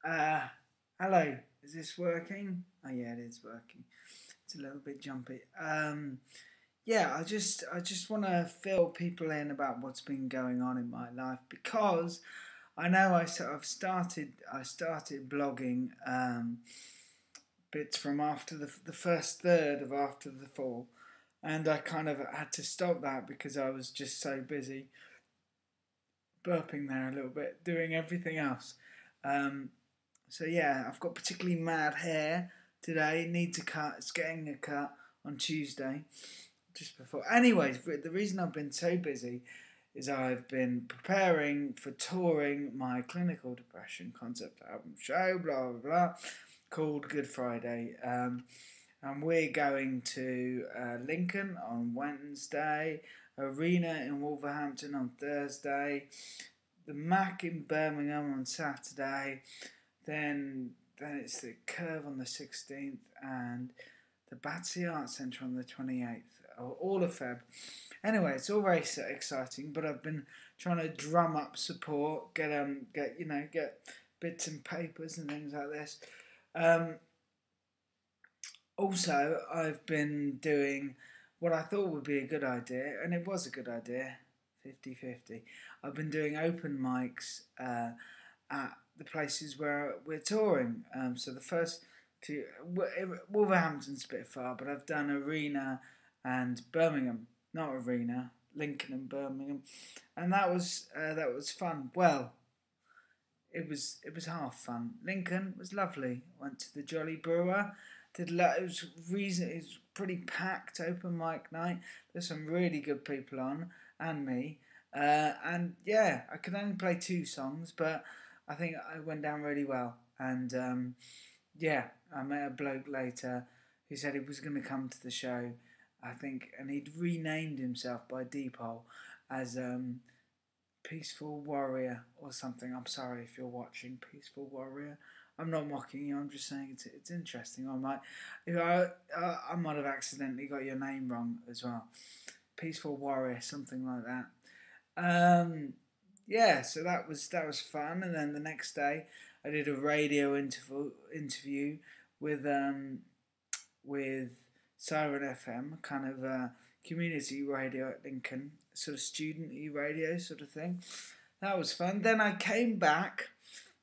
Uh, Hello, is this working? Oh yeah, it is working. It's a little bit jumpy. Yeah, I just want to fill people in about what's been going on in my life because I know I started blogging bits from after the first third of After the Fall, and I kind of had to stop that because I was just so busy burping there a little bit, doing everything else. Um, So yeah, I've got particularly mad hair today. Needs a cut. It's getting a cut on Tuesday, just before. Anyways, the reason I've been so busy is I've been preparing for touring my clinical depression concept album show, blah blah blah, called Good Friday. And we're going to Lincoln on Wednesday, Arena in Wolverhampton on Thursday, the Mac in Birmingham on Saturday, then it's the Curve on the 16th and the Battersea Arts Centre on the 28th, all of Feb. Anyway, it's all very exciting, but I've been trying to drum up support, get bits and papers and things like this. Um, Also, I've been doing what I thought would be a good idea, and it was a good idea, 50-50. I've been doing open mics at the places where we're touring. So the first two, Wolverhampton's a bit far, but I've done Arena and Birmingham, not Arena, Lincoln and Birmingham, and that was fun. Well, it was half fun. Lincoln was lovely. Went to the Jolly Brewer. It was reason. It was pretty packed open mic night. There's some really good people on, and me. And yeah, I could only play two songs, but I think I went down really well. And yeah, I met a bloke later who said he was going to come to the show. I think, and he'd renamed himself by Deepole as Peaceful Warrior or something. I'm sorry if you're watching Peaceful Warrior. I'm not mocking you. I'm just saying it's interesting. I might have accidentally got your name wrong as well. Peaceful Warrior, something like that. Um, yeah, so that was fun. And then the next day, I did a radio interview with with Siren FM, kind of community radio at Lincoln, sort of student radio sort of thing. That was fun. Then I came back,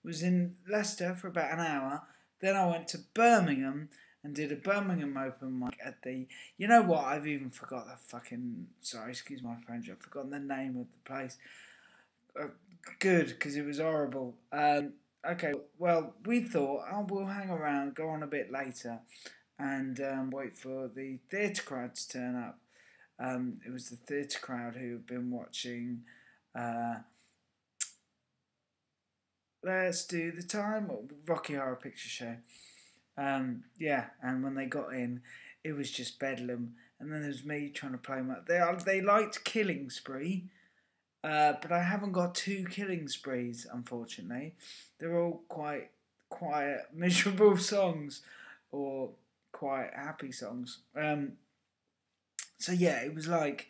was in Leicester for about an hour. Then I went to Birmingham and did a Birmingham open mic at the. You know what? I've even forgot the fucking. Sorry, excuse my French. I've forgotten the name of the place. Uh, Good, because it was horrible. Okay, well, we thought, oh, we'll hang around, go on a bit later, and wait for the theatre crowd to turn up. It was the theatre crowd who have been watching uh, Let's Do the Time, Rocky Horror Picture Show. Yeah, and when they got in, it was just bedlam. And then there was me trying to play my. They liked Killing Spree, but I haven't got two Killing Sprees, unfortunately. They're all quite quiet, miserable songs, or quite happy songs. So yeah, it was like,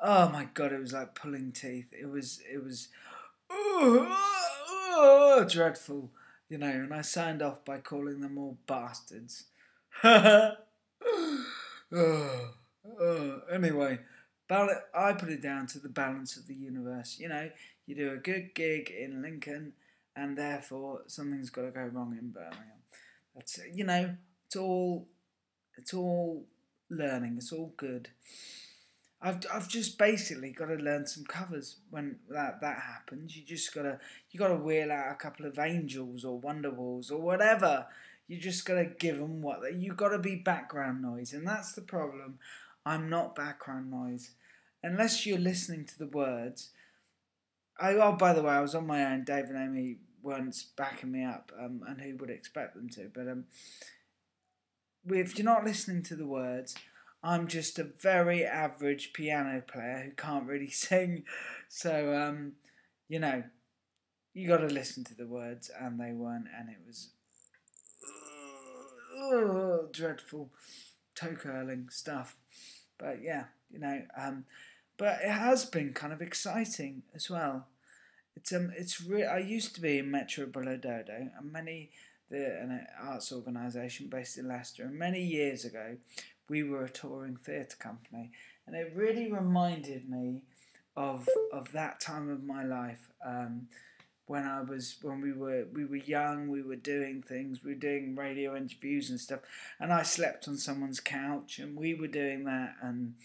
oh my god, it was like pulling teeth. It was dreadful, And I signed off by calling them all bastards. Anyway, I put it down to the balance of the universe. You do a good gig in Lincoln, and therefore something's got to go wrong in Birmingham. It's all learning. It's all good. I've just basically got to learn some covers when that happens. You gotta wheel out a couple of Angels or Wonderwalls or whatever. You just gotta give them what you gotta be background noise, and that's the problem. I'm not background noise unless you're listening to the words. Oh, by the way, I was on my own. Dave and Amy weren't backing me up, and who would expect them to? But if you're not listening to the words, I'm just a very average piano player who can't really sing. So, you know, you got to listen to the words, and they weren't, and it was dreadful toe curling stuff. But yeah, but it has been kind of exciting as well. I used to be in Metro Dodo, and an arts organisation based in Leicester, and many years ago, we were a touring theatre company, and it really reminded me of that time of my life. When we were young, we were doing things, we were doing radio interviews and stuff, and I slept on someone's couch, and we were doing that, and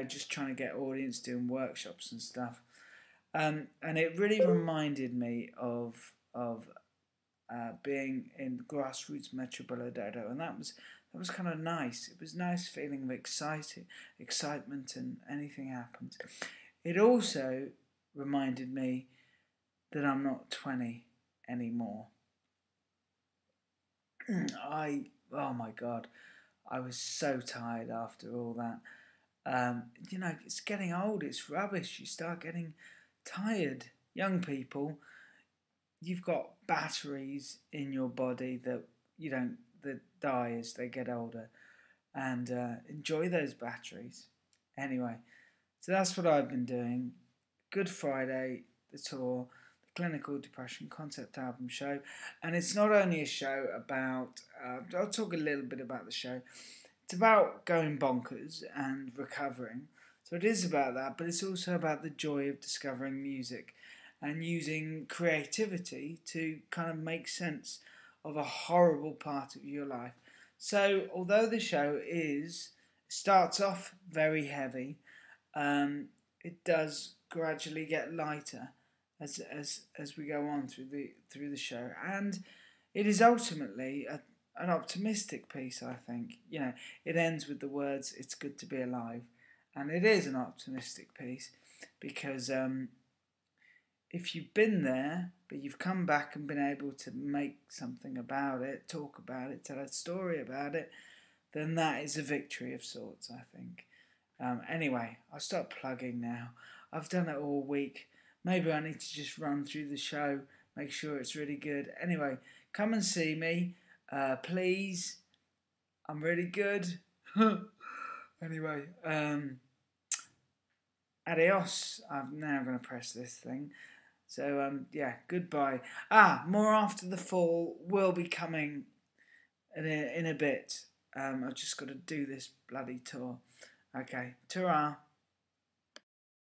just trying to get audience doing workshops and stuff. And it really reminded me of being in grassroots Metropolitano, and that was kind of nice. It was nice feeling of excitement, and anything happens. It also reminded me that I'm not 20 anymore. I oh my god, I was so tired after all that. It's getting old. It's rubbish. You start getting tired. Young people, you've got batteries in your body that you don't that die as they get older, and enjoy those batteries. Anyway, so that's what I've been doing. Good Friday, the tour, the Clinical Depression Concept Album show, and it's not only a show about. I'll talk a little bit about the show. It's about going bonkers and recovering. So it is about that, but it's also about the joy of discovering music and using creativity to kind of make sense of a horrible part of your life. So although the show starts off very heavy, it does gradually get lighter as we go on through the show, and it is ultimately an optimistic piece. I think it ends with the words "It's good to be alive," and it is an optimistic piece because if you've been there but you've come back and been able to make something about it, talk about it, tell a story about it, then that is a victory of sorts, I think. Anyway, I'll stop plugging now. I've done it all week. Maybe I need to just run through the show, make sure it's really good. Anyway, come and see me, please. I'm really good. Anyway, adios. I'm now going to press this thing. So, yeah, goodbye. More After the Fall will be coming in a bit. I've just got to do this bloody tour. Okay, ta-ra.